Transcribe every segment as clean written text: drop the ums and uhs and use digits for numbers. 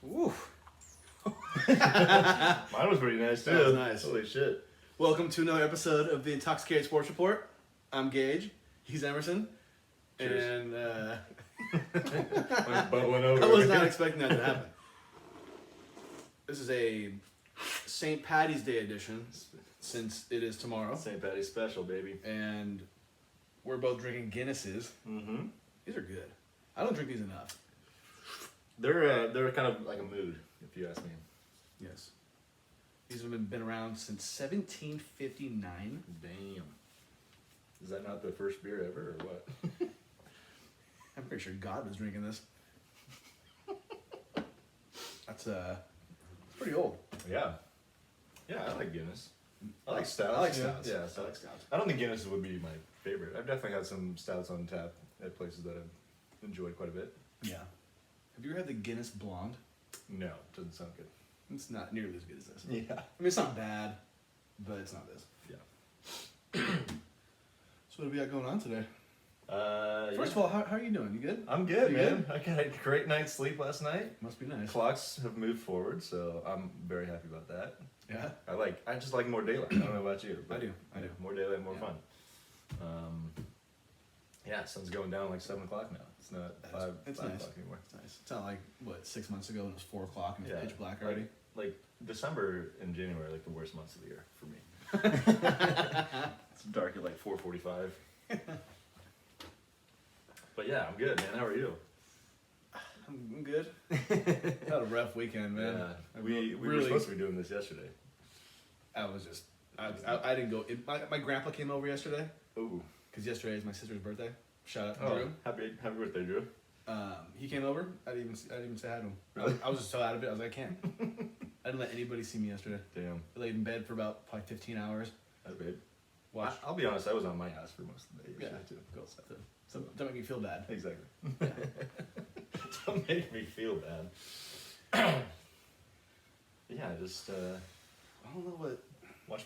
Ooh. Mine was pretty nice too. That was nice. Holy shit. Welcome to another episode of the Intoxicated Sports Report. I'm Gage. He's Emerson. Cheers. And My butt went over. I was not expecting that to happen. This is a St. Patty's Day edition since it is tomorrow. St. Patty's special, baby. And we're both drinking Guinnesses. Mm-hmm. These are good. I don't drink these enough. They're kind of like a mood, if you ask me. Yes. These have been around since 1759. Damn. Is that not the first beer ever, or what? I'm pretty sure God was drinking this. That's it's pretty old. Yeah. Yeah, I like Guinness. I like stouts. I like you know? stouts. Yeah, I stouts. like stouts. I don't think Guinness would be my favorite. I've definitely had some stouts on tap at places that I've enjoyed quite a bit. Yeah. Have you ever had the Guinness Blonde? No, doesn't sound good. It's not nearly as good as this. Yeah. I mean, it's not bad, but it's not this. Yeah. So what do we got going on today? First yeah. of all, how are you doing? You good? I'm good, You man. I got a great night's sleep last night. Must be nice. Clocks have moved forward, so I'm very happy about that. Yeah? I just like more daylight. I don't know about you. I do. More daylight, more Yeah. fun. Yeah, sun's going down like 7 o'clock now. It's not It's 5 nice. o'clock anymore. It's nice. It's not like, 6 months ago when it was 4 o'clock and it was Yeah. pitch black already? Like December and January are like the worst months of the year for me. It's dark at like 4:45. But yeah, I'm good, man. How are you? I'm good. Had a rough weekend, man. Yeah, I we were really- supposed to be doing this yesterday. I was just, I didn't go. My grandpa came over yesterday, Ooh. because yesterday is my sister's birthday. Shout out to Oh, Drew. happy birthday, Drew. He came over. I didn't even say hi to him. Really? I was just so out of it. I was like, I can't. I didn't let anybody see me yesterday. Damn, I laid in bed for about probably 15 hours. that's big. Watched. I'll be honest, I was on my ass for most of the day Yeah, yesterday too. go. So don't make me feel bad. Exactly. Don't make me feel bad. Yeah, just I don't know what. watch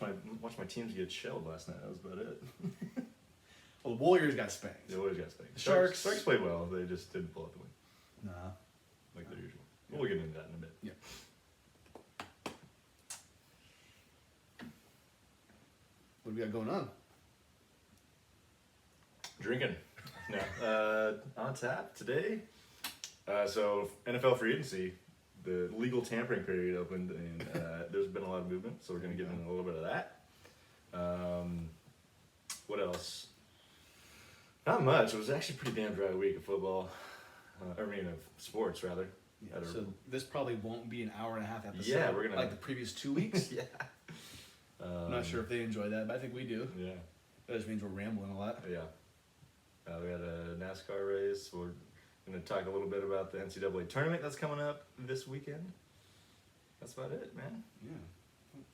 my teams get shelled last night. That was about it. Well, the Warriors got spanked. They always got spanked. The Sharks- Sharks played well. They just didn't pull out the win Nah. like their usual. We'll get into that in a bit. Yeah. What do we got going on? Drinking. No. On tap today. So NFL free agency, the legal tampering period opened, and there's been a lot of movement. So we're gonna get into a little bit of that. What else? Not much. It was actually a pretty damn dry week of football. Of sports rather. Yeah, At a- so this probably won't be an hour and a half episode. Yeah, we're gonna- like the previous 2 weeks. Yeah. I'm not sure if they enjoy that, but I think we do. Yeah. That just means we're rambling a lot. Yeah. We had a NASCAR race. We're going to talk a little bit about the NCAA tournament that's coming up this weekend. That's about it, man. Yeah,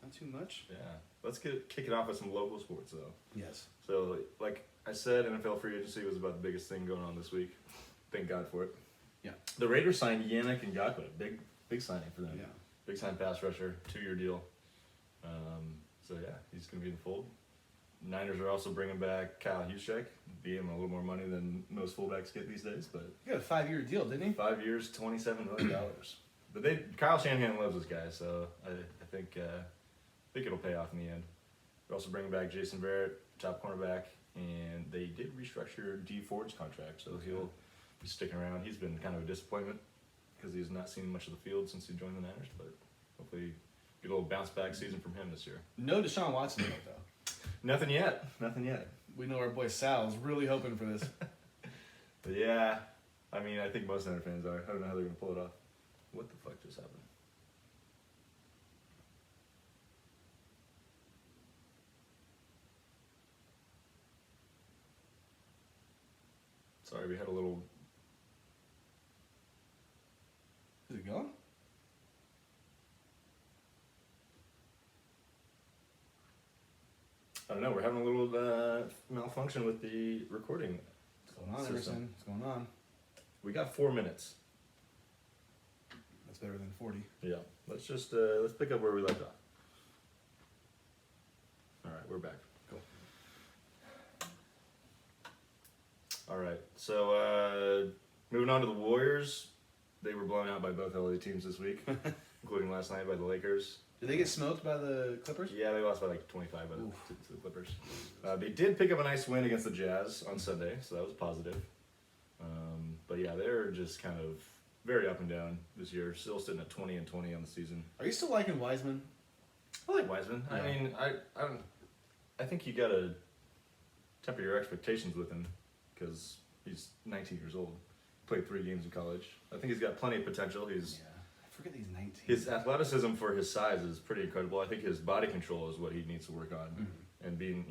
not too much. Yeah. Let's kick it off with some local sports, though. Yes. So, like I said, NFL free agency was about the biggest thing going on this week. Thank God for it. Yeah. The Raiders signed Yannick Ngakoue. Big signing for them. Yeah. Big time pass rusher, 2-year deal. So yeah, he's going to be in the fold. Niners are also bringing back Kyle Juszczyk. Be him a little more money than most fullbacks get these days, but He got a 5-year deal, didn't he? 5 years, $27 million. But Kyle Shanahan loves this guy, so I think it'll pay off in the end. They're also bringing back Jason Verrett, top cornerback, and they did restructure Dee Ford's contract, so he'll be sticking around. He's been kind of a disappointment because he's not seen much of the field since he joined the Niners, but hopefully get a little bounce back season from him this year. No Deshaun Watson yet, though. Nothing yet. We know our boy Sal's really hoping for this. But yeah, I mean, I think most Niner fans are. I don't know how they're going to pull it off. What the fuck just happened? Sorry, we had a little... Is it going? I don't know, we're having a little malfunction with the recording. What's going on, System. Emerson? What's going on? We got 4 minutes. That's better than 40. Yeah, let's just let's pick up where we left off. All right, we're back. Cool. All right, so moving on to the Warriors. they were blown out by both LA teams this week, including last night by the Lakers. Did they get smoked by the Clippers? Yeah, they lost by like 25 to the Clippers. They did pick up a nice win against the Jazz on Sunday, so that was positive. But yeah, they're just kind of very up and down this year. Still sitting at 20-20 on the season. Are you still liking Wiseman? I like Wiseman. Yeah. I mean, I think you gotta temper your expectations with him because he's 19 years old. Played 3 games in college. I think he's got plenty of potential. He's Yeah. I forget he's 19. His athleticism for his size is pretty incredible. I think his body control is what he needs to work on, and being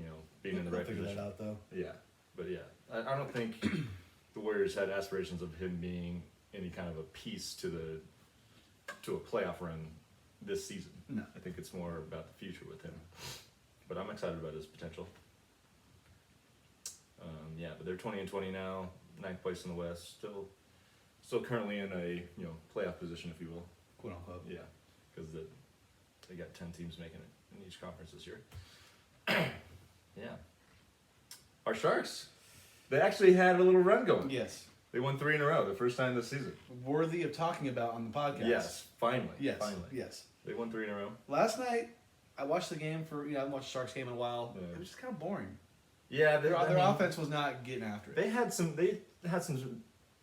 in the right figure position. that out though. Yeah, but yeah, I don't think the Warriors had aspirations of him being any kind of a piece to a playoff run this season. No. I think it's more about the future with him. But I'm excited about his potential. Yeah, but they're 20-20 now, 9th place in the West, still currently in a playoff position, if you will. Quote unquote. Yeah, because they got 10 teams making it in each conference this year. Yeah. Our Sharks, they actually had a little run going. Yes. They won 3 in a row, the first time this season. Worthy of talking about on the podcast. Yes, finally. Yes. Finally. Yes. They won 3 in a row. Last night, I watched the game I haven't watched the Sharks game in a while. Yeah. It was just kind of boring. Yeah, Their offense was not getting after it. They had some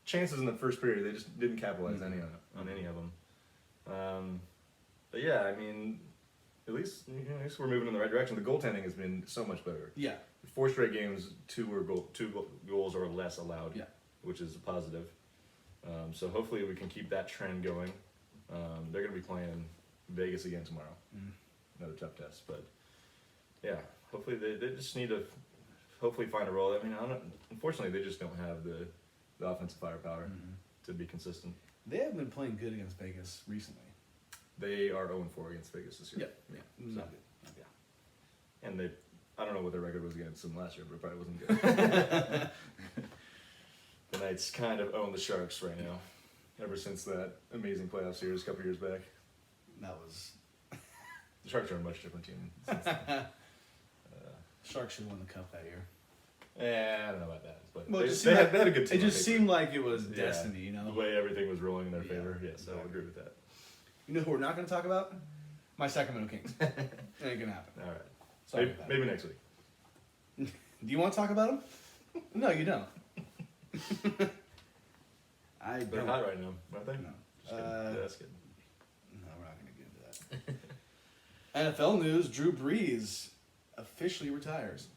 chances in the first period. They just didn't capitalize on any of them. But yeah, I mean, at least we're moving in the right direction. The goaltending has been so much better. Yeah. 4 straight games, 2 goals or less allowed, Yeah. which is a positive. So hopefully we can keep that trend going. They're going to be playing Vegas again tomorrow. Another tough test, but yeah, hopefully they just need to hopefully find a role. I mean, unfortunately, they just don't have the offensive firepower to be consistent. They have been playing good against Vegas recently. They are 0-4 against Vegas this year. Yeah. Not good. Yeah. And I don't know what their record was against them last year, but it probably wasn't good. The Knights kind of own the Sharks right now, ever since that amazing playoff series a couple years back. That was. The Sharks are a much different team since then. Sharks should have won the cup that year. Yeah, I don't know about that, but Well, they had a good team. It just on paper. seemed like it was Yeah, destiny, you know? the way everything was rolling in their Yeah, favor. Yes, I would exactly. agree with that. You know who we're not going to talk about? My Sacramento Kings. It ain't going to happen. All right, Sorry maybe, about maybe next week. Do you want to talk about them? No, you don't. I They're don't. hot right now, aren't they? No. Just kidding. Yeah, that's good. No, we're not going to get into that. NFL news, Drew Brees officially retires.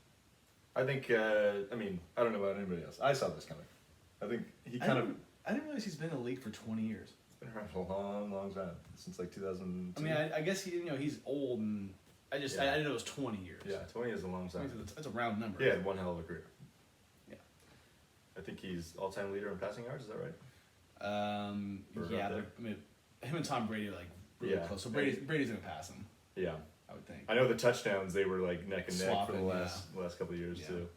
I think. I mean, I don't know about anybody else. I saw this coming. I think he kind of. I didn't realize he's been in the league for 20 years. It's been around for a long, long time, since like 2002. I mean, I guess he's old, and I Yeah. didn't know it was 20 years. Yeah, 20 is a long time. That's a round number. He had one hell of a career. Yeah. I think he's all-time leader in passing yards. Is that right? Or Yeah, about him and Tom Brady are like really Yeah. close. So Brady's gonna pass him, Yeah. I would think. I know the touchdowns, they were like neck and neck for the Swapping, last couple of years Yeah. too.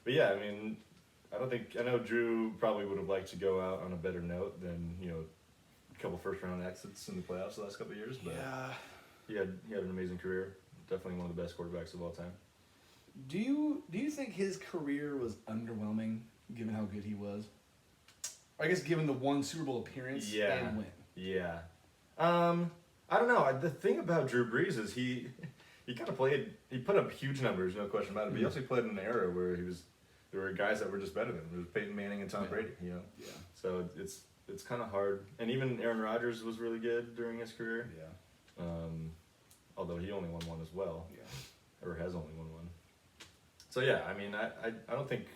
But yeah, I mean, I know Drew probably would have liked to go out on a better note than a couple first round exits in the playoffs the last couple of years. But Yeah. he had an amazing career. Definitely one of the best quarterbacks of all time. Do you think his career was underwhelming given how good he was? Or I guess given the one Super Bowl appearance Yeah. and win. Yeah. I don't know. The thing about Drew Brees is he kind of he put up huge numbers, no question about it. But he also played in an era where there were guys that were just better than him. It was Peyton Manning and Tom Yeah. Brady. Yeah. So it's kind of hard. And even Aaron Rodgers was really good during his career. Yeah. Although he only won one as well, Yeah. or has only won one. So yeah, I mean, I don't think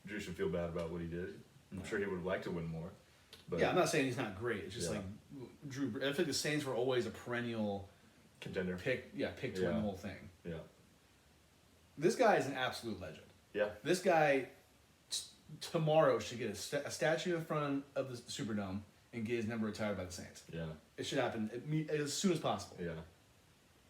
Drew should feel bad about what he did. I'm No. sure he would have liked to win more. But Yeah, I'm not saying he's not great. It's just Yeah. like Drew. I feel like the Saints were always a perennial contender. pick to win Yeah. the whole thing. Yeah. This guy is an absolute legend. Yeah. This guy tomorrow should get a statue in front of the Superdome and get his number retired by the Saints. Yeah. It should happen as soon as possible. Yeah.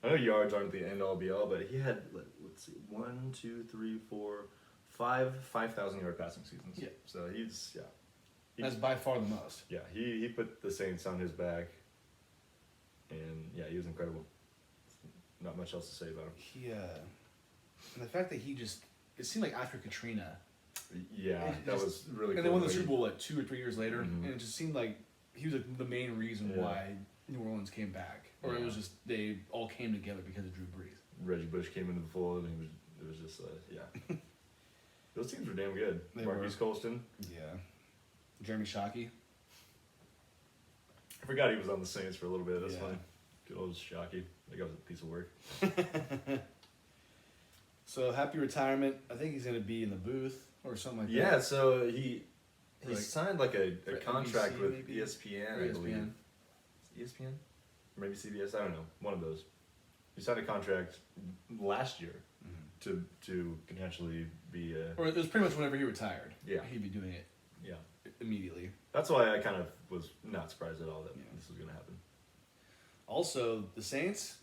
I know yards aren't the end all be all, but he had, let's see, 1, 2, 3, 4, 5,000 yard passing seasons. Yeah. So he's That's by far the most. yeah, he put the Saints on his back, and yeah, he was incredible. Not much else to say about him. And the fact that it seemed like after Katrina, Yeah, It that just- was really. And cool they won the way- Super Bowl like 2 or 3 years later, Mhm. and it just seemed like he was like, the main reason Yeah. why New Orleans came back, or it Yeah. was just they all came together because of Drew Brees. Reggie Bush came into the fold, and it was just yeah. Those teams were damn good. They Marquise Colston. Yeah, Jeremy Shockey. I forgot he was on the Saints for a little bit. That's Yeah. fine. Good old Shockey. That guy was a piece of work. So happy retirement. I think he's gonna be in the booth or something like Yeah, that. so he Like, signed like a for contract NBC with maybe? ESPN, Or I believe. ESPN? Or maybe CBS, I don't know. One of those. He signed a contract last year Mhm. to potentially be a Or it was pretty much whenever he retired. Yeah. he'd be doing it yeah. immediately. That's why I kind of was not surprised at all that Yeah. this was gonna happen. Also, the Saints,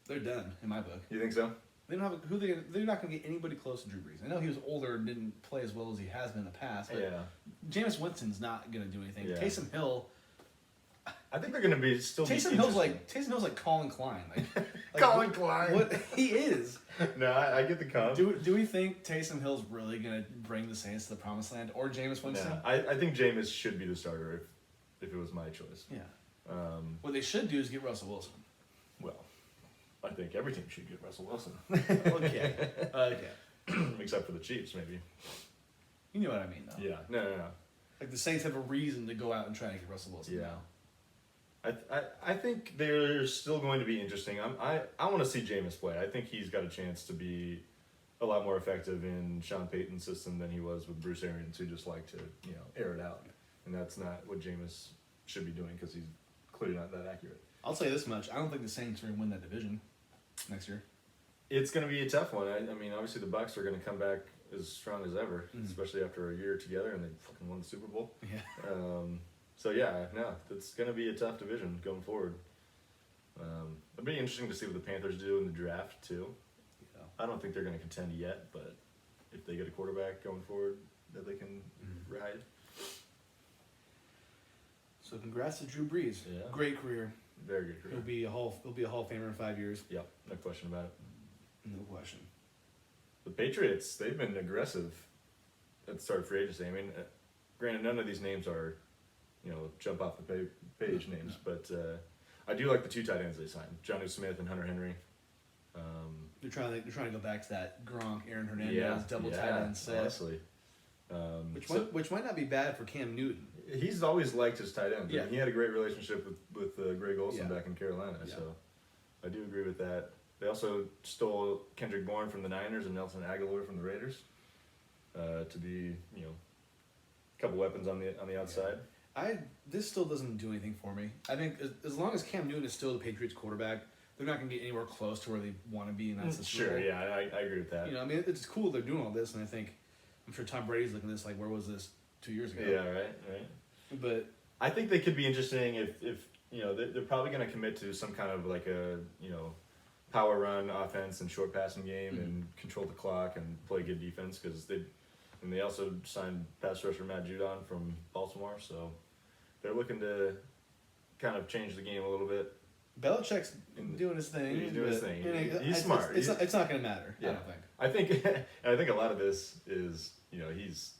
they're done in my book. You think so? They don't have they're not going to get anybody close to Drew Brees. I know he was older and didn't play as well as he has been in the past, but Yeah. Jameis Winston's not going to do anything. Yeah. Taysom Hill, I think they're gonna be still. Taysom Hill's like Colin Klein. Like Colin Klein. What he is. No, I get the comp. Do we think Taysom Hill's really going to bring the Saints to the promised land, or Jameis Winston? Yeah, I think Jameis should be the starter if it was my choice. Yeah. Um, What they should do is get Russell Wilson. well, I think every team should get Russell Wilson, Okay. Okay. except for the Chiefs, maybe. You know what I mean, though. Yeah. No. Like the Saints have a reason to go out and try to get Russell Wilson. Yeah. Now. I think they're still going to be interesting. I want to see Jameis play. I think he's got a chance to be a lot more effective in Sean Payton's system than he was with Bruce Arians, who just like to air it out, and that's not what Jameis should be doing because he's clearly not that accurate. I'll tell you this much: I don't think the Saints are going to win that division next year. It's going to be a tough one. I mean, obviously the Bucs are going to come back as strong as ever, Mhm. especially after a year together and they fucking won the Super Bowl. Yeah. So yeah, no, it's going to be a tough division going forward. It'll be interesting to see what the Panthers do in the draft too. Yeah. I don't think they're going to contend yet, but if they get a quarterback going forward that they can ride, So congrats to Drew Brees. Yeah. Great career. very good career. He'll be a Hall of Famer in 5 years. Yep, no question about it. No question. The Patriots, they've been aggressive at the start of free agency. I mean, granted, none of these names are, jump off the page names, but I do like the two tight ends they signed, Jonnu Smith and Hunter Henry. They're trying to go back to that Gronk, Aaron Hernandez double tight end set, honestly. which might not be bad for Cam Newton. He's always liked his tight ends. Yeah. I mean, he had a great relationship with Greg Olson Yeah. back in Carolina, Yeah. so I do agree with that. They also stole Kendrick Bourne from the Niners and Nelson Aguilar from the Raiders to be, a couple weapons on the outside. This still doesn't do anything for me. I think as long as Cam Newton is still the Patriots quarterback, they're not going to get anywhere close to where they want to be, and that's the Super Sure, Bowl. yeah, I agree with that. I mean, it's cool they're doing all this, and I'm sure Tom Brady's looking at this like, where was this 2 years ago? Yeah, right. But I think they could be interesting if they're probably going to commit to some kind of like a power run offense and short passing game and control the clock and play good defense because they also signed pass rusher Matt Judon from Baltimore, so they're looking to kind of change the game a little bit. Belichick's doing his thing. He's doing his thing. He's It's smart. It's not going to matter. Yeah. I don't think. I think a lot of this is he's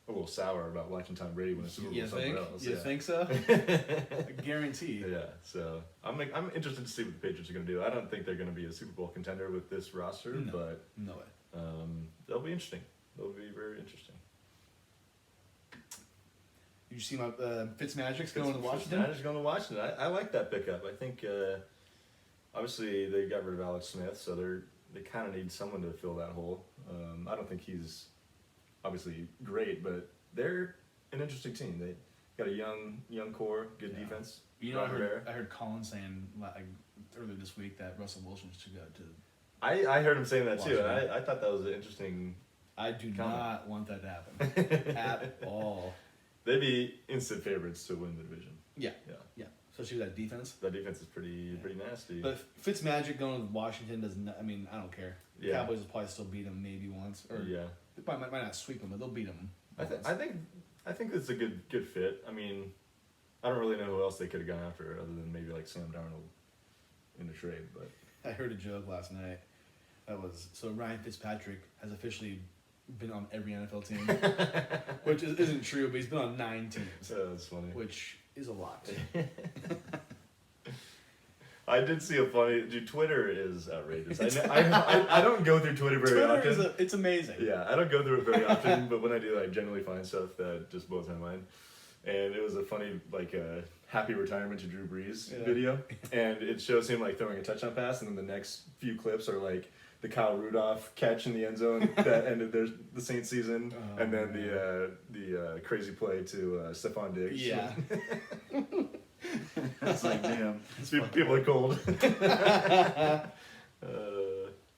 a little sour about watching Tom Brady win a Super Bowl You with someone think? else. You yeah. think so? I guarantee. Yeah, so I'm interested to see what the Patriots are going to do. I don't think they're going to be a Super Bowl contender with this roster, No. but No way. they'll be interesting. They'll be very interesting. Did you see my Fitzmagic's going to Washington? Niners going to Washington. I like that pickup. I think obviously they got rid of Alex Smith, so they kind of need someone to fill that hole. I don't think he's obviously great, but they're an interesting team. They got a young core, good Yeah. defense. You know, Ron Rivera. I heard Colin saying like, earlier this week that Russell Wilson should go to. I heard him saying that too, and Washington. I thought that was an interesting. I do Comment. not want that to happen at all. They'd be instant favorites to win the division. Yeah, Yeah, yeah. Especially with that defense. that defense is pretty nasty. But Fitzmagic going to Washington does not. I mean, I don't care. The Yeah. Cowboys will probably still beat them maybe once, or yeah, they might not sweep them, but they'll beat them. I think it's a good fit. I mean, I don't really know who else they could have gone after other than maybe like Sam Darnold in the trade. But I heard a joke last night. That was so Ryan Fitzpatrick has officially been on every NFL team, which isn't true, but he's been on 9 teams, That's funny. which is a lot. I did see a funny. Dude, Twitter is outrageous. I don't go through Twitter very often. It's amazing. Yeah, I don't go through it very often, but when I do, I generally find stuff that just blows my mind. And it was a funny, like, happy retirement to Drew Brees video. And it shows him, like, throwing a touchdown pass, and then the next few clips are, like, the Kyle Rudolph catch in the end zone that ended the Saints season, and then the crazy play to Stephon Diggs. Yeah. It's like, damn. People are cold.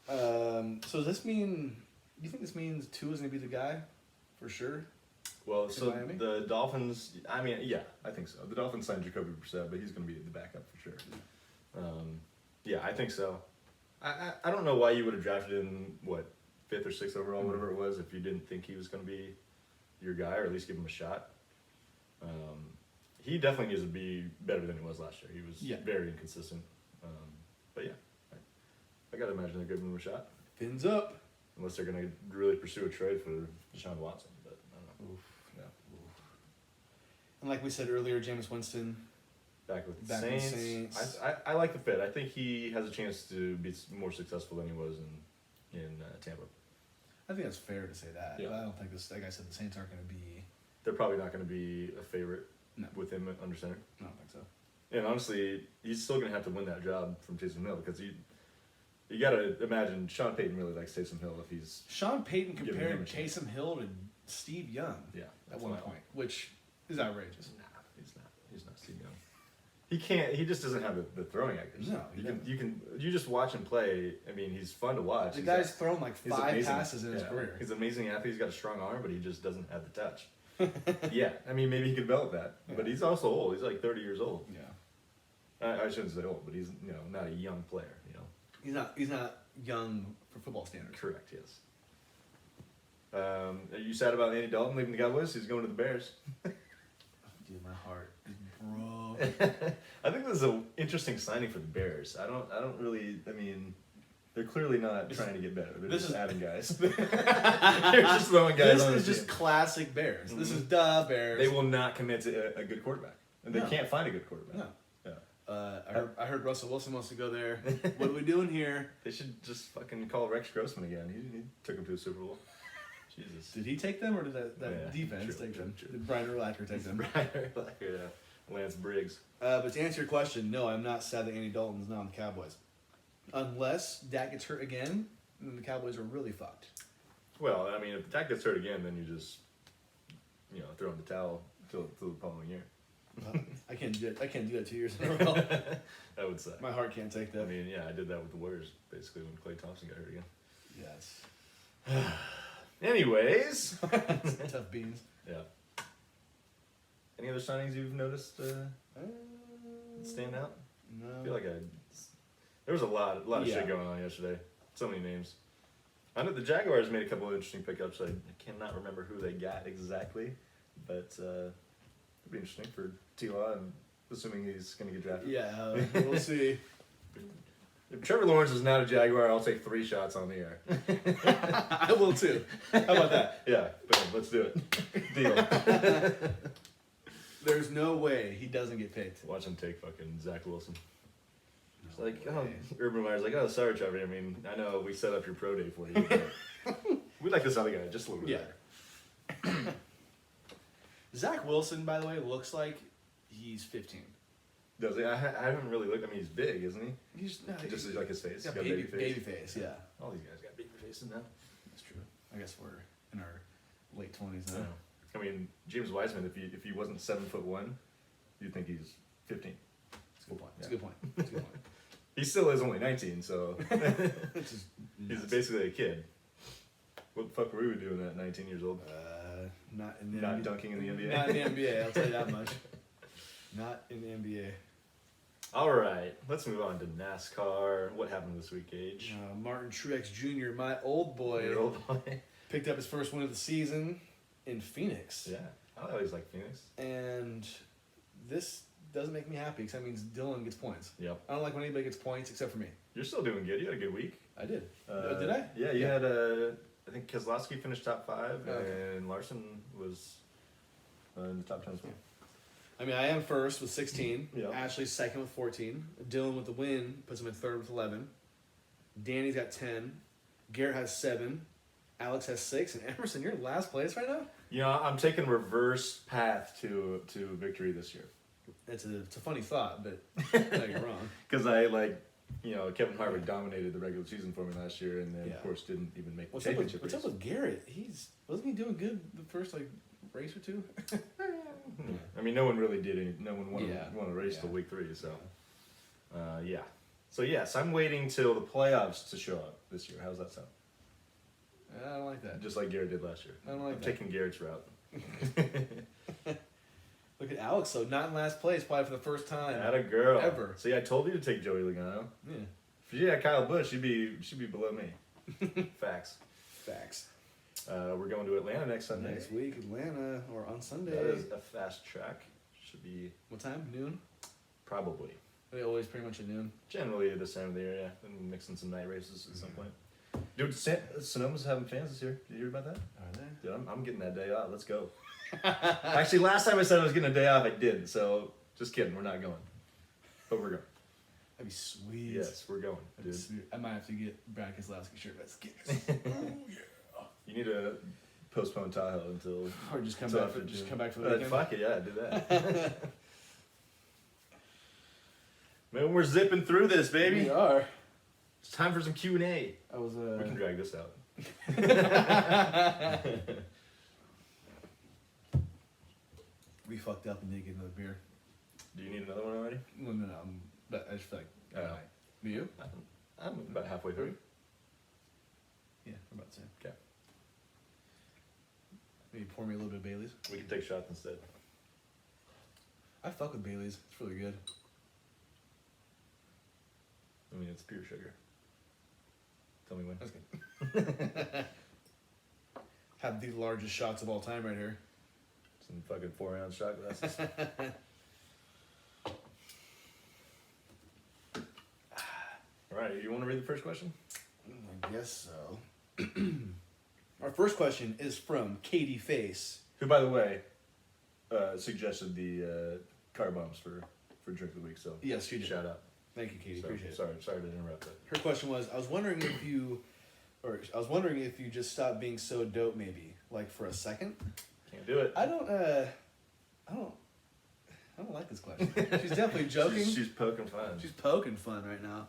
So does this mean? Do you think this means Tua's gonna be the guy, for sure? Well, so Miami? the Dolphins. I mean, yeah, I think so. The Dolphins signed Jacoby Brissett, but he's going to be the backup for sure. Yeah, I think so. I don't know why you would have drafted him, what, 5th or 6th overall, whatever it was, if you didn't think he was going to be your guy, or at least give him a shot. He definitely needs to be better than he was last year. He was very inconsistent. But yeah, I got to imagine they're giving him a shot. Fins up. Unless they're going to really pursue a trade for Deshaun Watson. But I don't know. And like we said earlier, Jameis Winston. Back with the Back with Saints. Saints. I like the fit. I think he has a chance to be more successful than he was in Tampa. I think that's fair to say that. Yeah. But I don't think this. Like I said, the Saints aren't going to be. They're probably not going to be a favorite with him under center. I don't think so. And honestly, he's still going to have to win that job from Taysom Hill because you got to imagine Sean Payton really likes Taysom Hill if he's. Sean Payton Giving him compared a chance. Taysom Hill to Steve Young. Yeah, At that's one wild. point, which is outrageous. Nah, he's not. He's not Steve Young. He can't. He just doesn't have the throwing accuracy. No, you just watch him play. I mean, he's fun to watch. The He's guy's thrown like he's 5 amazing. passes in his career. He's an amazing athlete. He's got a strong arm, but he just doesn't have the touch. Yeah, I mean, maybe he could develop that. Yeah. But he's also old. He's like 30 years old. Yeah. I shouldn't say old, but he's not a young player. He's not young for football standards. Correct. Yes. Are you sad about Andy Dalton leaving the Cowboys? He's going to the Bears. Dude, my heart is broke. I think this is an interesting signing for the Bears. I don't really. I mean, they're clearly not trying to get better. They're this just is- adding guys. They're just throwing guys This on the is just team. classic Bears. This Mhm. is the Bears. They will not commit to a good quarterback, and they No. can't find a good quarterback. No. Yeah. I heard Russell Wilson wants to go there. What are we doing here? They should just fucking call Rex Grossman again. He took him to a Super Bowl. Jesus. Did he take them or did that Yeah, defense true, take them? true. Did Brian Urlacher take them? Lance Briggs. But to answer your question, no, I'm not sad that Andy Dalton's not on the Cowboys. Unless Dak gets hurt again, then the Cowboys are really fucked. Well, I mean, if Dak gets hurt again, then you just, throw in the towel till the following year. Well, I can't do that 2 years in a row. That would suck. My heart can't take I that. mean, yeah, I did that with the Warriors basically when Klay Thompson got hurt again. Yes. Anyways, Tough beans. yeah. Any other signings you've noticed stand out? No. I feel like there was a lot of Yeah. shit going on yesterday. So many names. I know the Jaguars made a couple of interesting pickups. I cannot remember who they got exactly, but it'd be interesting for T-Law, and assuming he's going to get drafted. Yeah, we'll see. If Trevor Lawrence is not a Jaguar, I'll take 3 shots on the air. I will too. How about that? Yeah, boom, let's do it. Deal. There's no way he doesn't get picked. Watch him take fucking Zach Wilson. It's No like, way. Urban Meyer's like, oh, sorry, Trevor. I mean, I know we set up your pro day for you, but we like this other guy just a little bit better. Zach Wilson, by the way, looks like he's 15. Does he? I haven't really looked. I mean, he's big, isn't he? He's not. Just like his face. He's He's got got baby, baby face. face. Yeah, All these guys got baby faces now. that's true. I guess we're in our late 20s now. Yeah. I mean, James Wiseman, if he wasn't 7'1", you'd think he's 15. That's a good point. That's Yeah. a good point. That's a good point. He still is only 19, so It's just he's nuts. basically a kid. What the fuck were we doing at 19 years old? Not in the Not NBA. dunking in the NBA. Not in the NBA. I'll tell you that much. Not in the NBA. All right, let's move on to NASCAR. What happened this week, Gage? Martin Truex Jr., my old boy, Your old boy. picked up his first win of the season in Phoenix. Yeah, I always like Phoenix. And this doesn't make me happy because that means Dylan gets points. Yep. I don't like when anybody gets points except for me. You're still doing good. You had a good week. I did. Did I? Yeah, you had I think Keselowski finished top 5, Okay. and Larson was in the top 10 as well. I mean, I am first with 16. Yeah. Ashley's second with 14. Dylan with the win puts him in third with 11. Danny's got 10. Garrett has 7. Alex has 6. And Emerson, you're in last place right now? You know, I'm taking reverse path to victory this year. It's a funny thought, but no, you're wrong. Because Kevin Harvick dominated the regular season for me last year, and then, of course, didn't even make the championship What's up race. with Garrett? Wasn't he doing good the first race or two? I mean, no one really did any. No one won a race Yeah. till week 3, so yeah. So yes, I'm waiting till the playoffs to show up this year. How's that sound? I don't like that. Just like Garrett did last year. I don't like I'm that. taking Garrett's route. Look at Alex, though, not in last place, probably for the first time. Not a girl. Ever. See, I told you to take Joey Logano. Yeah. If you had Kyle Busch, she'd be below me. Facts. Facts. We're going to Atlanta next Sunday. Next week, Atlanta, or on Sunday. That is a fast track. Should be What time? Noon? probably. They always pretty much at noon. Generally at this time of the year, yeah. And mixing some night races at some point. Dude, Sonoma's having fans this year. Did you hear about that? Are they? Dude, I'm getting that day off. Let's go. Actually, last time I said I was getting a day off, I did. So, just kidding. We're not going. But we're going. That'd be sweet. Yes, we're going, That'd be dude. sweet. I might have to get Brad Keselowski shirt. Let's get this. You need to postpone Tahoe until... Or just come until back after for just June. come back for the weekend. Fuck it, yeah, do that. Man, we're zipping through this, baby. We are. It's time for some Q&A. I was We can drag this out. we fucked up and didn't get another beer. Do you need another one already? No, but I just feel like. Oh. Do you? I'm about halfway through. Yeah, I'm about to say. Okay. Maybe pour me a little bit of Bailey's. We can take shots instead. I fuck with Bailey's. It's really good. I mean, it's pure sugar. Tell me when. That's good. Have the largest shots of all time right here. Some fucking 4-ounce shot glasses. All right, you want to read the first question? I guess so. Our first question is from Katie Face. Who, by the way, suggested the car bombs for drink of the week. So Yes, she did. shout out. Thank you, Katie. So, Appreciate it. sorry to interrupt that. Her question was, I was wondering if you just stopped being so dope, maybe, like for a second. Can't do it. I don't like this question. She's definitely joking. She's poking fun. She's poking fun right now.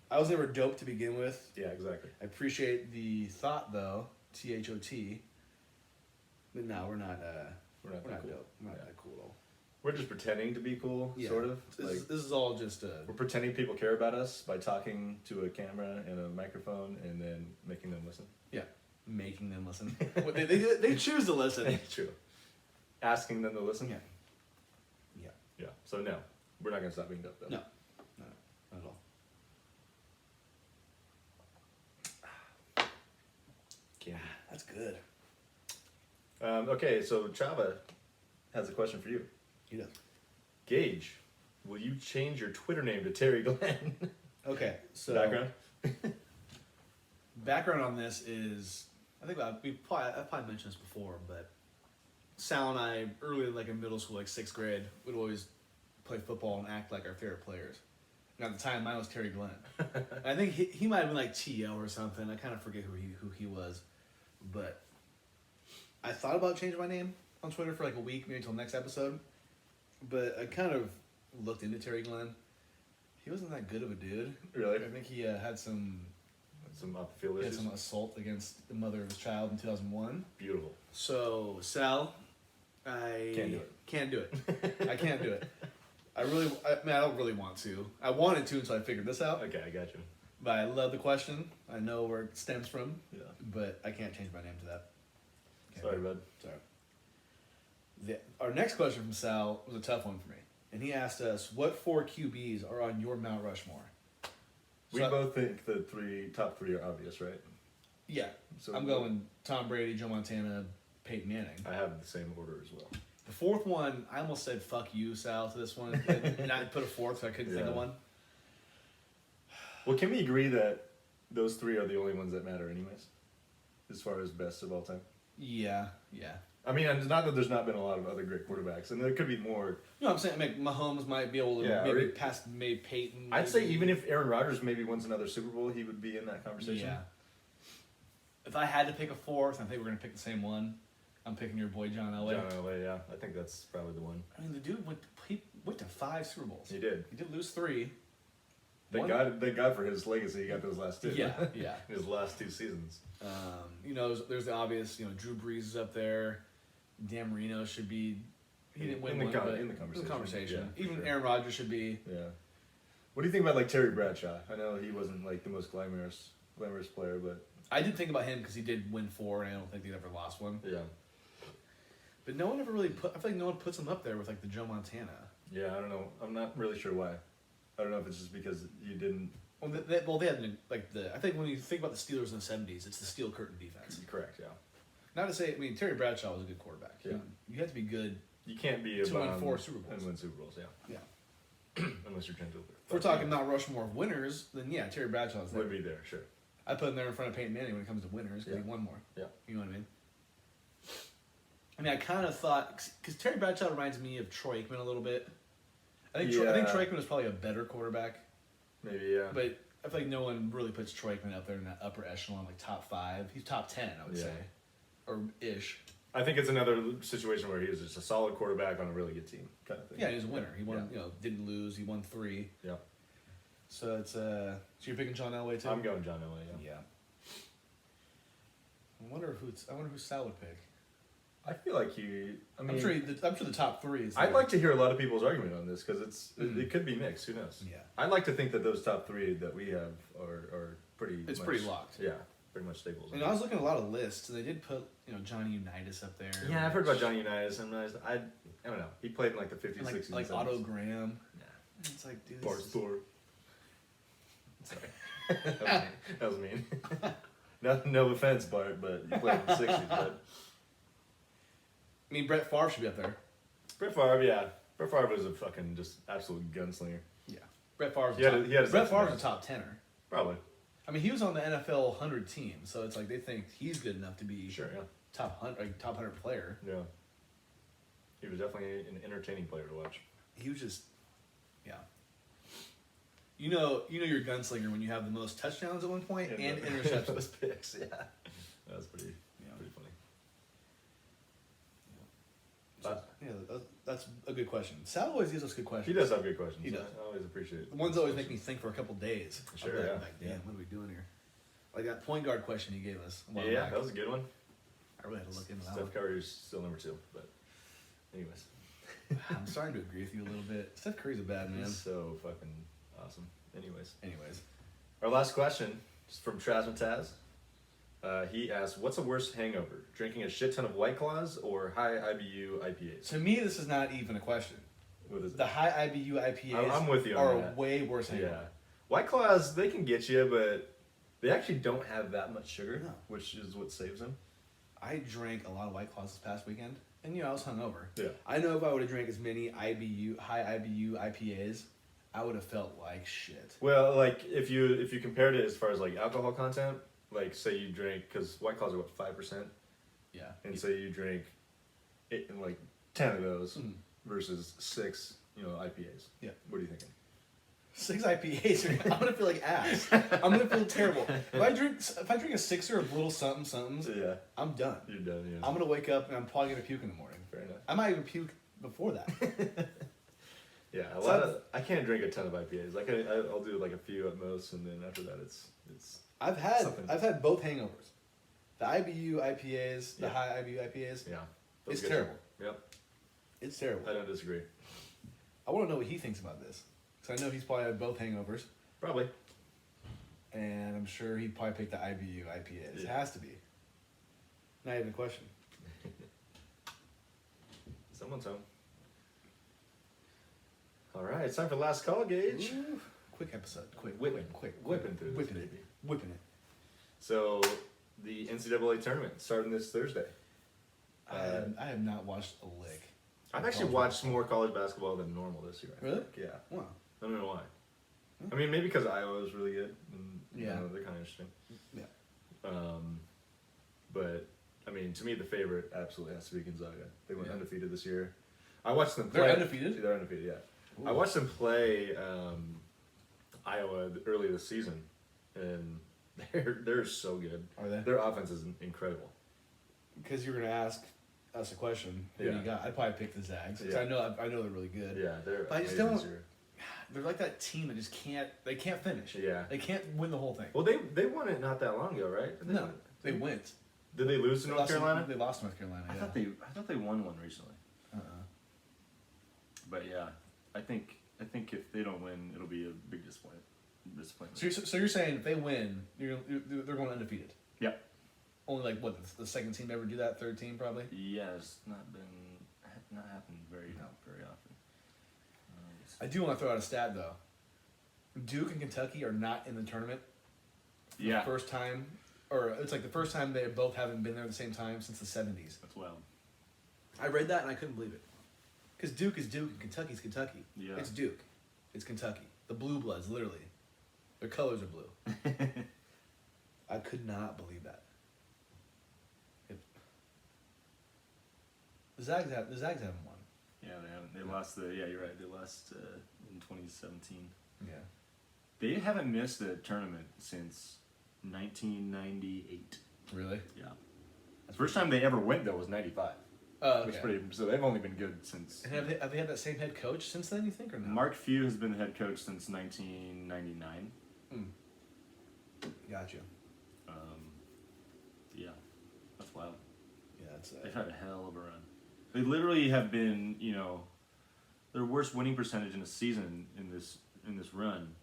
I was never dope to begin with. Yeah, exactly. I appreciate the thought though, THOT. But no, we're not We're not we're that not cool. dope. We're not Yeah. that cool at all. We're just pretending to be cool, Yeah. sort of. This is all just We're pretending people care about us by talking to a camera and a microphone and then making them listen. making them listen. Well, they choose to listen. True. Asking them to listen. Yeah. Yeah. Yeah. So no, we're not gonna stop being dope though. No. Not at all. Candy. That's good. Okay, so Chava has a question for you. He does. Gage, will you change your Twitter name to Terry Glenn? Okay, so Background? background on this is, I think I've probably mentioned this before, but Sal and I, early like in middle school, like 6th grade, would always play football and act like our favorite players. And at the time, mine was Terry Glenn. I think he might have been like T.O. or something. I kind of forget who he was, but I thought about changing my name on Twitter for like a week, maybe until next episode. But I kind of looked into Terry Glenn. He wasn't that good of a dude. Really? I think he had some Off-field he had issues? some assault against the mother of his child in 2001. Beautiful. So Sal, I Can't do it. Can't do it. I can't do it. I don't really want to. I wanted to until I figured this out. Okay, I got you. But I love the question. I know where it stems from. Yeah. But I can't change my name to that. Can't Sorry, do it. bud. Sorry. Our next question from Sal was a tough one for me. And he asked us, what 4 QBs are on your Mount Rushmore? We So- both think the top three are obvious, right? Yeah. So I'm going Tom Brady, Joe Montana, Peyton Manning. I have the same order as well. The 4th one, I almost said fuck you, Sal, to this one. And I put a 4th, so I couldn't think of Yeah. one. Well, can we agree that those 3 are the only ones that matter anyways? as far as best of all time. Yeah. I mean, it's not that there's not been a lot of other great quarterbacks, and there could be more. You know what I'm saying? Like, Mahomes might be able to Yeah, maybe or- pass maybe Peyton. I'd say maybe. even if Aaron Rodgers maybe wins another Super Bowl, he would be in that conversation. Yeah. If I had to pick a fourth, I think we're gonna pick the same one. I'm picking your boy John Elway. John Elway, yeah, I think that's probably the one. I mean, the dude he went to 5 Super Bowls. He did. He did lose 3. Thank God for his legacy. He got those last 2. Yeah. In his last 2 seasons. You know, there's the obvious. You know, Drew Brees is up there. Dan Marino should be. He didn't win in the one, con- but in the conversation. Yeah, for Even sure. Aaron Rodgers should be. Yeah. What do you think about like Terry Bradshaw? I know he wasn't like the most glamorous player, but I did think about him because he did win 4, and I don't think he'd ever lost one. yeah. But no one ever really put. I feel like no one puts him up there with like the Joe Montana. Yeah, I don't know. I'm not really sure why. I don't know if it's just because you didn't. Well, they had like the. I think when you think about the Steelers in the '70s, it's the steel curtain defense. Correct. Yeah. Not to say, I mean, Terry Bradshaw was a good quarterback. Yeah. You have to be good. You can't be a To win bum 4 Super Bowls. and win Super Bowls. Yeah. Yeah. Unless you're Trent Dilfer. If we're talking Mount Rushmore of winners, then yeah, Terry Bradshaw's there. would be there, sure. I put him there in front of Peyton Manning when it comes to winners because Yeah. he won more. Yeah. You know what I mean? I kind of thought because Terry Bradshaw reminds me of Troy Aikman a little bit. I think Yeah. Troy Aikman was probably a better quarterback, Maybe yeah. but I feel like no one really puts Troy Aikman up there in that upper echelon, like top 5. He's top 10, I would Yeah. say, or ish. I think it's another situation where he was just a solid quarterback on a really good team, kind of thing. Yeah, he was a winner. He won. Yeah. You know, didn't lose. He won 3. Yeah. So it's so you're picking John Elway too. I'm going John Elway. Yeah. Yeah. I wonder who Sal would pick. I feel like he. I mean, I'm sure the top 3 is. I'd like to hear a lot of people's argument on this because Mhm. it could be mixed. Who knows? Yeah. I'd like to think that those top 3 that we have are pretty. It's much- pretty locked. Yeah, pretty much staples. And I was looking at a lot of lists, and they did put Johnny Unitas up there. Yeah, I've heard about Johnny Unitas. I don't know. He played in like the 50s, And 60s, like and Otto 70s. Graham. Nah. It's like, dude, Bart this is- Thor. Sorry. that was mean. No offense, Bart, but you played in the 60s, but I mean, Brett Favre should be up there. Brett Favre, yeah. Brett Favre was a fucking just absolute gunslinger. Yeah. Brett Favre's He had his Brett ups and Favre's a downs. top 10er. Probably. I mean, he was on the NFL 100 team, so it's like they think he's good enough to be Sure, yeah. top 100 player. Yeah. He was definitely an entertaining player to watch. He was just, yeah. You know your gunslinger when you have the most touchdowns at one point and interceptions. Those picks, yeah. That was pretty funny. That's a good question. Sal always gives us good He questions. does have good questions. He does. I always appreciate it. The ones always make me think for a couple days. Sure, I'm like, yeah. like, damn, Yeah. what are we doing here? Like that point guard question he gave us. a while Yeah, back. that was a good one. I really had to look into that one. Steph Curry's still number 2, but anyways. I'm starting to agree with you a little bit. Steph Curry's a bad man. He's so fucking awesome. Anyways, Our last question is from Traz. He asks, what's a worse hangover? Drinking a shit ton of White Claws or high IBU IPAs? to me, this is not even a question. What is it? The high IBU IPAs I'm with you on are that. way worse hangover. Yeah. White Claws, they can get you, but they actually don't have that much sugar, No. which is what saves them. I drank a lot of White Claws this past weekend, and I was hungover. Yeah. I know if I would have drank as many high IBU IPAs, I would have felt like shit. Well, like if you compared it as far as like alcohol content, like say you drink, because White Claws are what, 5%, Yeah. and say you drink like 10 of those Mhm. versus 6, IPAs. Yeah. What are you thinking? 6 IPAs, I'm gonna feel like ass. I'm gonna feel terrible. If I drink a 6er of little somethings, Yeah, I'm done. you're done. Yeah. I'm gonna wake up and I'm probably gonna puke in the morning. Fair enough. I might even puke before that. Yeah, I can't drink a ton of IPAs. Like I'll do like a few at most, and then after that, it's. I've had Something. both hangovers. The IBU IPAs, the Yeah. high IBU IPAs. Yeah. It's Those terrible. Yep. It's terrible. I don't disagree. I want to know what he thinks about this. Because I know he's probably had both hangovers. Probably. And I'm sure he'd probably pick the IBU IPAs. It Yeah. has to be. Not even a question. Someone's home. All right, it's time for last call, Gage. Ooh, quick episode. Quick. Whipping through this, Whipping baby. it. Whipping it. So, the NCAA tournament starting this Thursday. I have not watched a lick. I've actually watched more college basketball than normal this year. I Really? think. Yeah. Wow. I don't know why. I mean, maybe because Iowa was really good. And, Yeah. they're kind of interesting. Yeah. But I mean, to me, the favorite absolutely has to be Gonzaga. They went Yeah. undefeated this year. I watched them play. They're undefeated? They're undefeated. Yeah. Ooh. I watched them play Iowa early this season, and they're so good. Are they? Their offense is incredible. Because you were gonna ask us a question. Who do Yeah. you got? I'd probably pick the Zags. 'Cause Yeah. I know they're really good. Yeah, they're. But I just amazing don't- this year. They're like that team that just can't. They can't finish. Yeah. They can't win the whole thing. Well, they won it not that long ago, right? Did No, they went. Did they lose to They North lost Carolina? They lost to North Carolina. I Yeah. thought they won one recently. But yeah, I think if they don't win, it'll be a big disappointment. So you're saying if they win, they're going undefeated. Yep. Only like what the second team to ever do that, third team probably. Yeah, it's not happened very often. I do want to throw out a stat though. Duke and Kentucky are not in the tournament. For Yeah. The first time, or it's like the first time they both haven't been there at the same time since the '70s. That's wild. I read that and I couldn't believe it. Because Duke is Duke and Kentucky's Kentucky. Yeah. It's Duke. It's Kentucky. The blue bloods, literally. Their colors are blue. I could not believe that. The Zags haven't won. Yeah, they haven't. They lost yeah, you're right. They lost in 2017. Yeah. They haven't missed a tournament since 1998. Really? Yeah. The first time they ever went though was '95. Oh, Which okay. pretty. So they've only been good since. And have they had that same head coach since then, you think, or not? Mark Few has been the head coach since 1999. Gotcha. Yeah, that's wild. Yeah, it's They've had a hell of a run. They literally have been, their worst winning percentage in a season in this run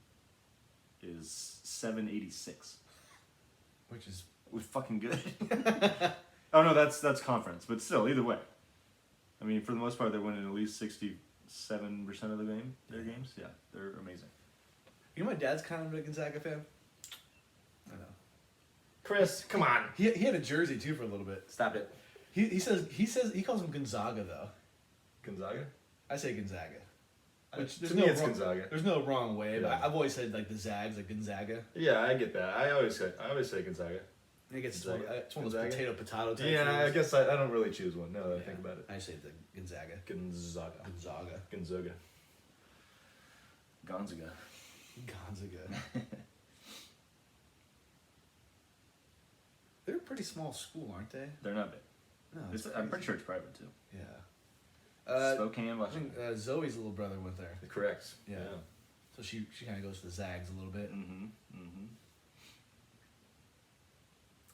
is 786. which is Was fucking good. Oh no, that's conference, but still, either way. I mean, for the most part, they're winning at least 67% of their games. Yeah, they're amazing. you know my dad's kind of a Gonzaga fan. I know. Chris, come on. He had a jersey too for a little bit. Stop it. He calls him Gonzaga though. Gonzaga? I say Gonzaga. Which To me, it's Gonzaga. There's no wrong way, but Yeah. I've always said like the Zags, like Gonzaga. Yeah, I get that. I always say Gonzaga. I guess it's Gonzaga. one of those Gonzaga? potato type. Yeah, I things. guess I don't really choose one. Now that I Yeah. think about it. I say the Gonzaga. Gonzaga. Gonzaga. Gonzaga. Gonzaga. Gonzaga. They're a pretty small school, aren't they? They're not big. No, I'm pretty sure it's private too. Yeah. Spokane, I Washington. think Zoe's little brother went there, Correct. Yeah. so she kind of goes to the Zags a little bit. Mm-hmm. Mm-hmm.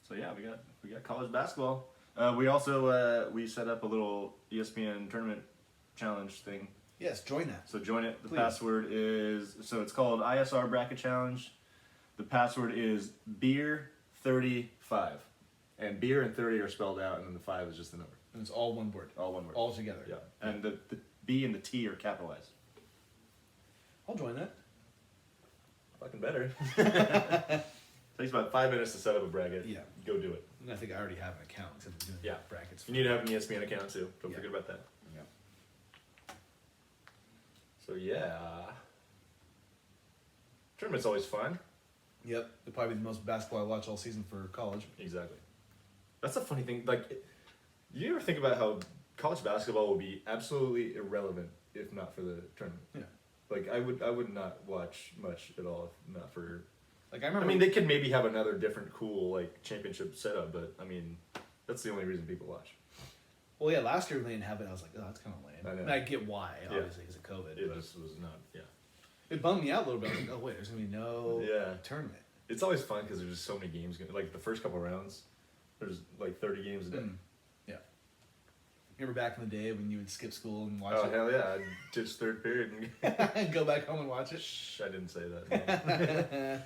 So yeah, we got college basketball. We also we set up a little ESPN tournament challenge thing. Yes, join that. So join it. The Please. password is it's called ISR Bracket Challenge. The password is beer35, and beer and 30 are spelled out, and then the 5 is just the number, And it's all one word, all one word. all together. Yeah, and the B and the T are capitalized. I'll join that. Fucking better. Takes about 5 minutes to set up a bracket. Yeah. Go do it. And I think I already have an account because I'm doing Yeah. brackets. You need to have an ESPN account too. Don't Yeah. forget about that. Yeah. So yeah. Tournament's always fun. Yep, it'll probably be the most basketball I watch all season for college. Exactly. That's a funny thing. Like, you ever think about how college basketball would be absolutely irrelevant if not for the tournament? Yeah. Like, I would not watch much at all if not for. Like I I remember. mean, they could maybe have another different cool like championship setup, but I mean, that's the only reason people watch. well, yeah, last year when they didn't have it, I was like, oh, that's kind of lame. I know. And I get why, Yeah. obviously, because of COVID. It but just was not. Yeah. it bummed me out a little bit. I was like, oh wait, there's gonna be no Yeah. tournament. It's always fun because there's just so many games. Like the first couple rounds, there's like 30 games a day. Yeah. Remember back in the day when you would skip school and watch Oh it? hell yeah! I'd ditch third period and and go back home and watch it? shh. I didn't say that.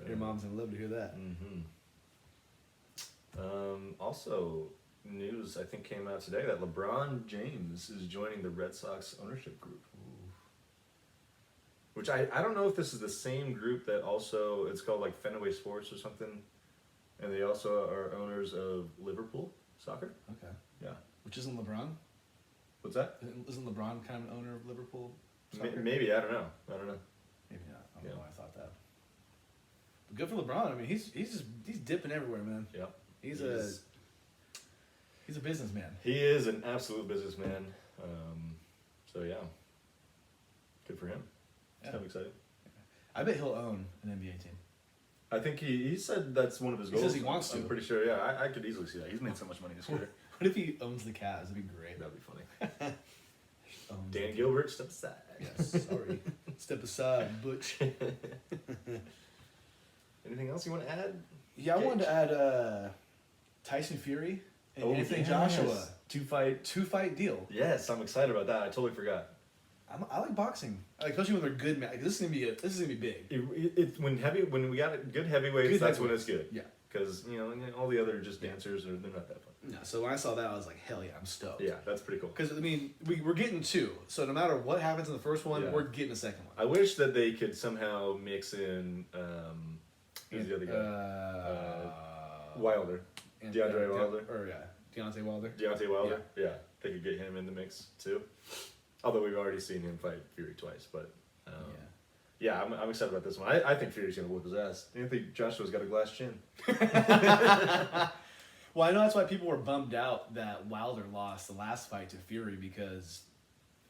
Your mom's gonna love to hear that. Also, news I think came out today that LeBron James is joining the Red Sox ownership group. Which I don't know if this is the same group that also it's called like Fenway Sports or something, and they also are owners of Liverpool soccer. Okay. Yeah. Which isn't LeBron? What's that? Isn't LeBron kind of an owner of Liverpool? soccer? Maybe I don't know. Maybe not. I don't know Yeah. why I thought that. But good for LeBron. I mean, he's dipping everywhere, man. Yeah. He's He's a businessman. He is an absolute businessman. So yeah, good for him. It's Yeah. kind of exciting. I bet he'll own an NBA team. I think he said that's one of his He goals. says he wants to. I'm pretty sure. Yeah, I could easily see that. He's made so much money this year. What if he owns the Cavs? That'd be great. That'd be funny. Owns Dan the- Gilbert, step aside. Yes, sorry. Step aside, Butch. Anything else you want to add? Yeah, I wanted to add Tyson Fury and Anthony yes. Joshua. 2-fight. Deal. Yes, I'm excited about that. I totally forgot. I like boxing, like, especially when they're good. Like, this is gonna be big. When we got good heavyweights, Good that's when heavyweights. it's good. Yeah. Because all the other just dancers they're not that fun. No, so when I saw that, I was like, hell yeah, I'm stoked. Yeah, that's pretty cool. Because I mean, we're getting two, so no matter what happens in the first one, Yeah. we're getting a second one. I wish that they could somehow mix in who's the other guy? Wilder. DeAndre Wilder. Or Deontay Wilder. Deontay Wilder. Yeah, they could get him in the mix too. Although we've already seen him fight Fury twice, but yeah, I'm excited about this one. I think Fury's gonna whoop his ass. I think Joshua's got a glass chin. Well, I know that's why people were bummed out that Wilder lost the last fight to Fury because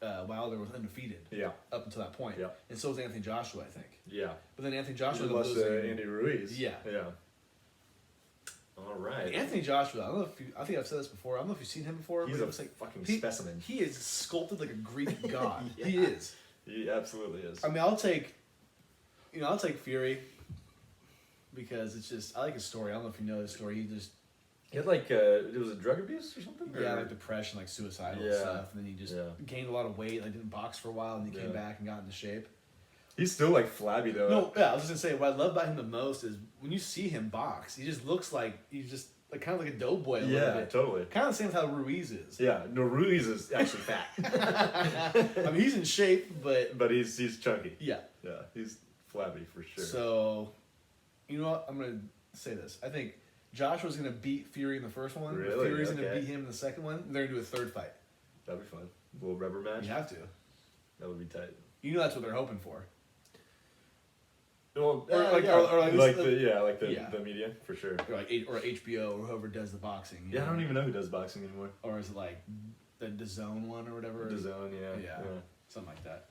Wilder was undefeated Yeah, up until that point. Yeah. And so was Anthony Joshua, I think. yeah. But then Anthony He Joshua lost was losing. to Andy Ruiz. Yeah. Yeah. All right. Anthony Joshua, I don't know if I think I've said this before. I don't know if you've seen him before. He's but a it was like, fucking he- specimen. He is sculpted like a Greek god. Yeah. He is. He absolutely is. I mean, I'll take Fury because it's just I like his story. I don't know if you know his story. He just He had it was a drug abuse or something? yeah, Or- like depression, like suicidal Yeah. stuff, and then he just Yeah. gained a lot of weight. Like didn't box for a while, and he came Yeah. back and got into shape. He's still like flabby though. No, yeah, I was just gonna say what I love about him the most is when you see him box, he just looks like he's just like kind of like a doughboy a little Yeah, bit. totally. Kind of the same as how Ruiz is. Yeah, no, Ruiz is actually fat, I mean, he's in shape, but but he's chunky. yeah. Yeah, he's flabby for sure. So, you know what? I'm gonna say this. I think Joshua's gonna beat Fury in the first one. Really? But Fury's gonna Okay. beat him in the second one. And they're gonna do a third fight. That'd be fun. A little rubber match. You have to. That would be tight. You know that's what they're hoping for. Well, Or like- yeah. or like like this- yeah. the media for sure. Or like or HBO or whoever does the boxing. you Yeah, I know? don't even know who does boxing anymore. Or is it like the Zone one or whatever? The Zone, yeah. Yeah. Something like that.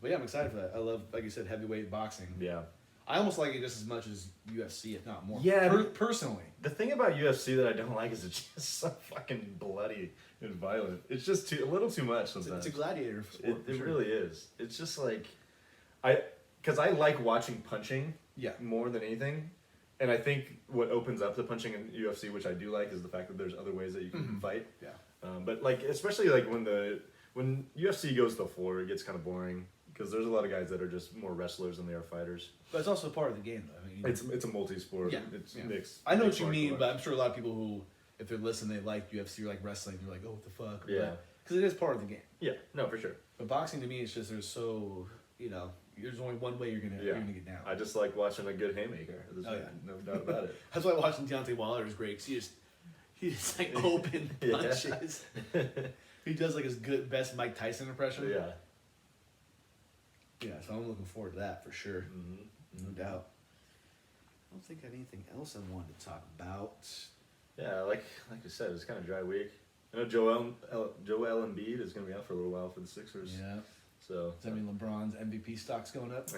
But yeah, I'm excited for that. I love, like you said, heavyweight boxing. Yeah. I almost like it just as much as UFC, if not more. Yeah. Personally. The thing about UFC that I don't like is it's just so fucking bloody and violent. It's just a little too much It's, sometimes. it's a gladiator sport. It for sure. really is. It's just like, because I like watching punching Yeah. more than anything, and I think what opens up the punching in UFC, which I do like, is the fact that there's other ways that you can fight. Yeah. But like, especially like when UFC goes to the floor, it gets kind of boring because there's a lot of guys that are just more wrestlers than they are fighters. But it's also part of the game, though. I mean, It's a multi-sport. Yeah, It's yeah. mixed. I know what mixed you martial mean, arts. but I'm sure a lot of people who, if they're listening, they like UFC or like wrestling, they're like, oh, what the fuck? Yeah. Because it is part of the game. Yeah, no, for sure. But boxing to me, it's just there's so, there's only one way you're Yeah. gonna get down. I just like watching a good haymaker. There's Oh, yeah. no doubt about it. That's why watching Deontay Wilder is great. Cause he just like open Yeah. punches. He does like his best Mike Tyson impression. Yeah. Yeah, so I'm looking forward to that for sure. Mm-hmm. No doubt. I don't think I have anything else I wanted to talk about. Yeah, like I said, it's kind of a dry week. I know Joel Embiid is going to be out for a little while for the Sixers. Yeah. So Does that mean LeBron's MVP stock's going up?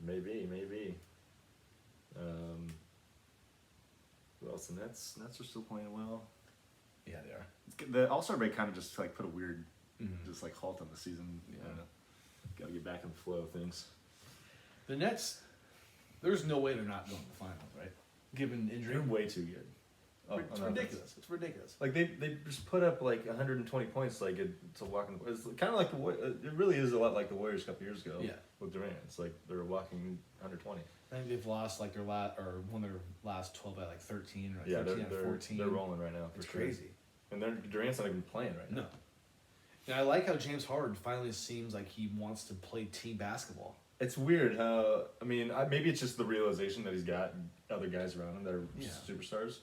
maybe. Who else? The Nets are still playing well. Yeah, they are. The All-Star break kind of just like put a weird, Mhm. just like halt on the season. Yeah. Got to get back in the flow of things. The Nets, there's no way they're not going to the finals, right? Given injury. They're way too good. It's ridiculous. It's ridiculous. Like they just put up like 120 points, like it's a walking. It's kind of like it really is a lot like the Warriors a couple years ago. Yeah. With Durant, it's like they're walking 120. I think they've lost like won their last 12 by like 13 or like Yeah, 13 out of they're 14. they're rolling right now. For It's sure. crazy. And Durant's not even playing right now. No. And I like how James Harden finally seems like he wants to play team basketball. It's weird how maybe it's just the realization that he's got other guys around him that are Yeah. superstars,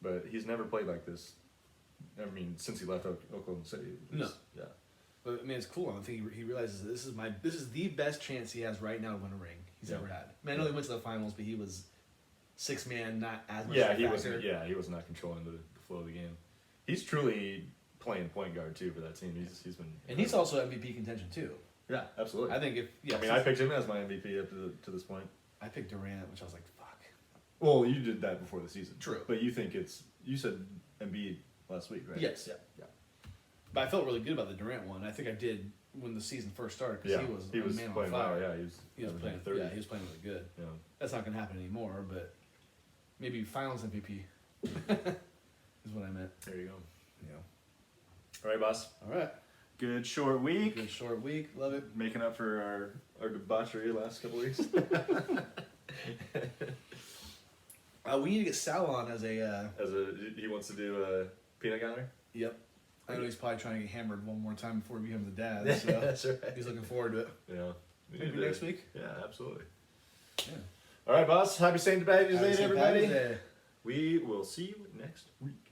but he's never played like this. I mean, since he left Oklahoma City. No. Yeah. But I mean, it's cool. I think he realizes that this is the best chance he has right now to win a ring he's Yeah. ever had. I mean, I know he went to the finals, but he was 6 man, not as much. Yeah, of a he factor. wasn't. Yeah, he was not controlling the flow of the game. He's truly playing point guard too for that team. He's been And he's also MVP contention too. yeah, absolutely. I think I mean, I picked him as my MVP up to this point. I picked Durant, which I was like, fuck. Well, you did that before the season. True. But you think you said Embiid last week, right? Yes. Yeah. But I felt really good about the Durant one. I think I did when the season first started Yeah. because he was a man playing on fire. well. Yeah, He was playing. 30. Yeah, he was playing really good. Yeah. That's not gonna happen anymore, but maybe Finals MVP is what I meant. There you go. Yeah. All right, boss. All right. Good short week. Good short week. Love it. Making up for our debauchery last couple weeks. We need to get Sal on as a. He wants to do a peanut gallery. Yep. I know he's probably trying to get hammered one more time before he becomes a dad. So That's right. he's looking forward to it. Yeah. We Maybe need to- next week. Yeah, absolutely. Yeah. All right, boss. Happy St. Patty's Happy Day, St. everybody. Patty's Day. We will see you next week.